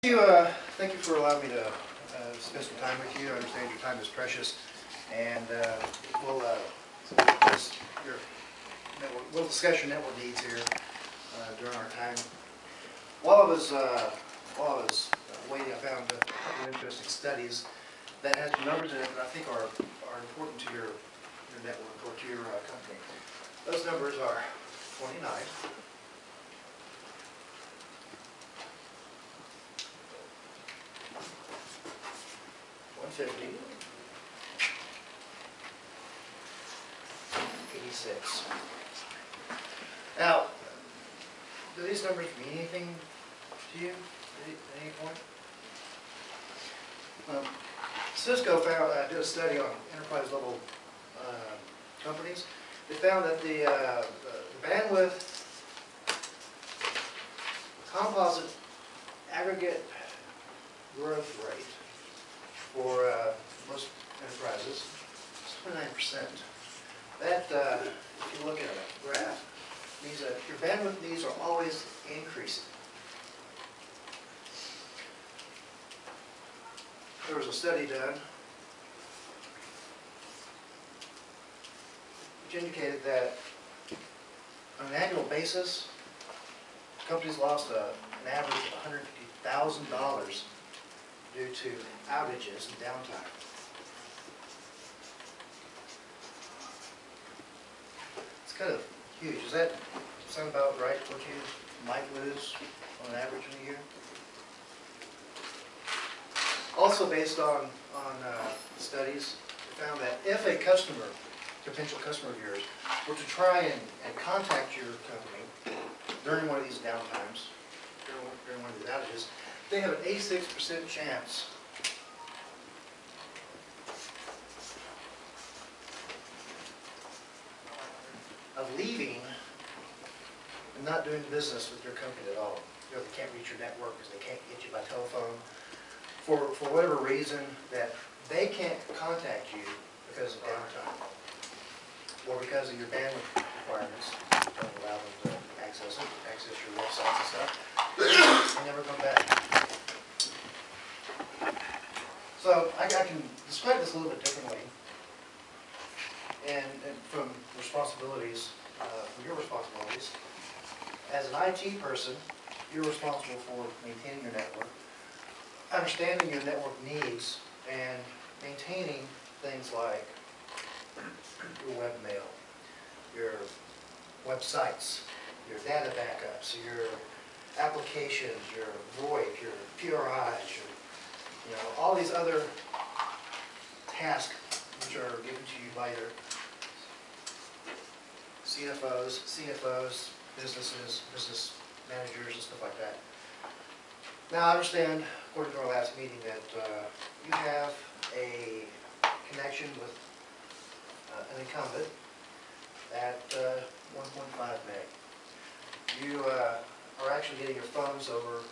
Thank you for allowing me to spend some time with you. I understand your time is precious, and we'll discuss your network needs here during our time. While I was waiting, I found a couple of interesting studies that has numbers in it that I think are important to your network or to your company. Those numbers are 29. 150, 86. Now, do these numbers mean anything to you at any point? Cisco did a study on enterprise level companies. They found that the bandwidth composite aggregate growth rate for most enterprises is 29%. That, if you look at a graph, means that your bandwidth needs are always increasing. There was a study done which indicated that on an annual basis, companies lost an average of $150,000 due to outages and downtime. It's kind of huge. Does that sound about right, what you might lose on average in a year? Also based on studies, we found that if a customer, potential customer of yours, were to try and contact your company during one of these downtimes, during one of these outages, they have an 86% chance of leaving and not doing business with your company at all. You know, they can't reach your network because they can't get you by telephone. For whatever reason that they can't contact you because of downtime or because of your bandwidth requirements don't allow them to access your websites and stuff, and never come back. So I can describe this a little bit differently, and from responsibilities, from your responsibilities. As an IT person, you're responsible for maintaining your network, understanding your network needs, and maintaining things like your webmail, your websites, your data backups, your applications, your VoIP, your PRIs, all these other tasks which are given to you by your CFOs, businesses, business managers, and stuff like that. Now, I understand, according to our last meeting, that you have a connection with an incumbent at 1.5 meg. You are actually getting your phones over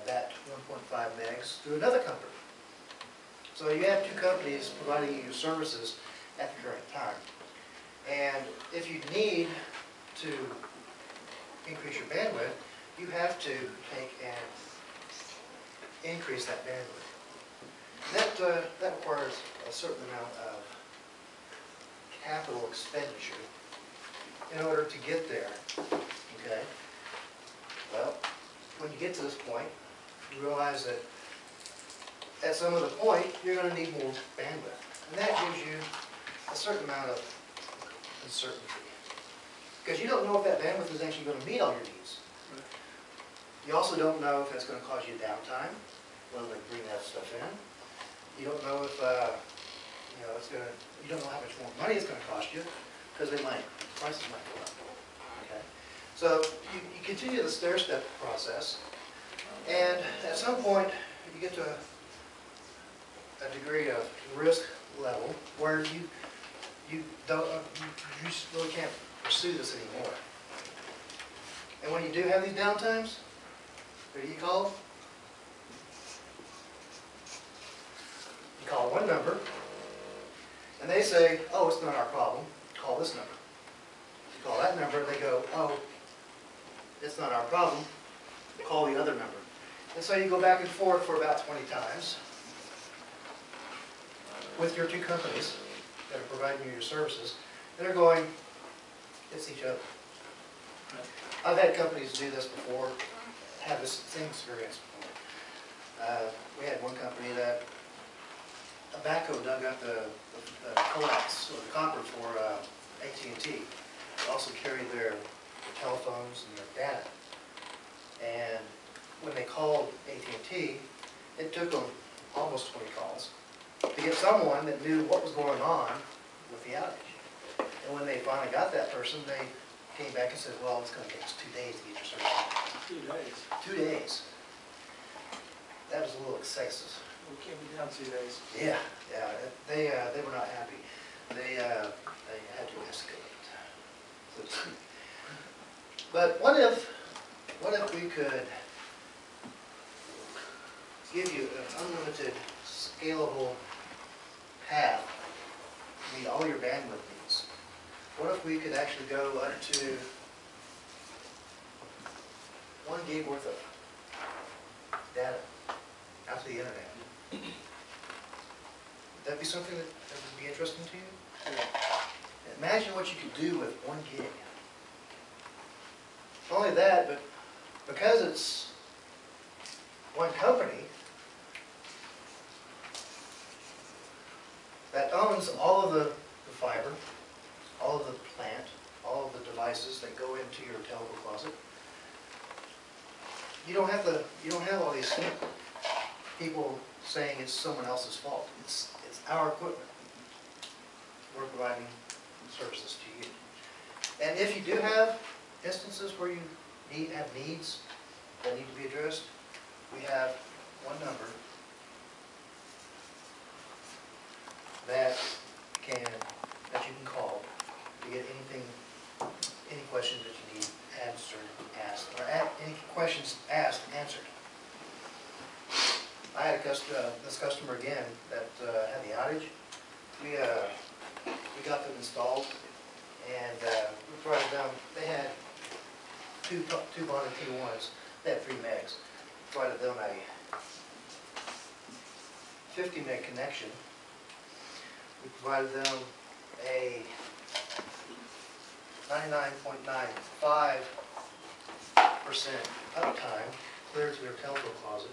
that 1.5 megs through another company. So you have two companies providing you services at the current time. And if you need to increase your bandwidth, you have to take and increase that bandwidth. That requires a certain amount of capital expenditure in order to get there. Okay? Well, when you get to this point, you realize that at some other point, you're going to need more bandwidth. And that gives you a certain amount of uncertainty. Because you don't know if that bandwidth is actually going to meet all your needs. You also don't know if that's going to cause you downtime, whether they bring that stuff in. You don't know if you don't know how much more money it's going to cost you, because prices might go up. Okay, so you continue the stair-step process, and at some point you get to a degree of risk level where you just really can't pursue this anymore. And when you do have these downtimes, who do you call? You call one number, and they say, oh, it's not our problem, call this number. You call that number, they go, oh, it's not our problem, call the other number. And so you go back and forth for about 20 times with your two companies that are providing you your services, and they're going, it's each other. I've had companies do this before, have this same experience before. We had one company that a backhoe dug up the coax, or the copper for AT&T. They also carried their telephones and their data. And when they called AT&T, it took them almost 20 calls to get someone that knew what was going on with the outage. And when they finally got that person, they came back and said, well, it's going to take us 2 days to get your service. 2 days. 2 days. That was a little excessive. We can't be down 2 days. Yeah, yeah. They were not happy. They had to escalate, so to speak. But what if we could give you an unlimited, scalable path to meet all your bandwidth needs? What if we could actually go up to 1 gig worth of data out to the internet? Would that be something that would be interesting to you? Yeah. Imagine what you could do with 1 gig. Not only that, but because it's one company that owns all of the fiber, all of the plant, all of the devices that go into your telco closet, you don't have all these people saying it's someone else's fault. It's our equipment. We're providing services to you. And if you do have instances where you have needs that need to be addressed, we have one number that you can call to get any questions that you need asked, or any questions asked and answered. I had this customer again that had the outage. We got them installed, and we provided them. They had two bonded T1s. They had 3 megs. Provided them a 50 meg connection. We provided them a 99.95% uptime clear to their telco closet.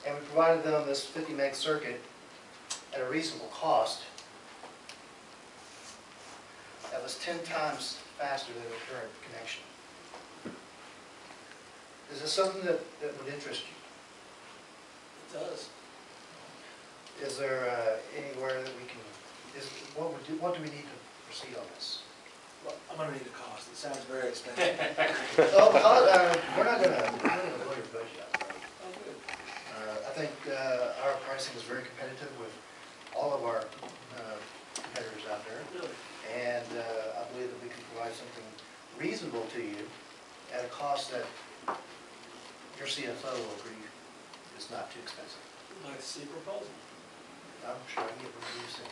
And we provided them this 50 meg circuit at a reasonable cost that was 10 times faster than the current connection. Is this something that would interest you? It does. Is there anywhere that we can, what do we need to proceed on this? Well, I'm going to need a cost. It sounds very expensive. Oh, we're not going to blow your budget out. Oh, good. I think our pricing is very competitive with all of our competitors out there. Really? And I believe that we can provide something reasonable to you at a cost that your CFO will agree is not too expensive. I'd like to see a proposal. I'm sure I can get one to you soon.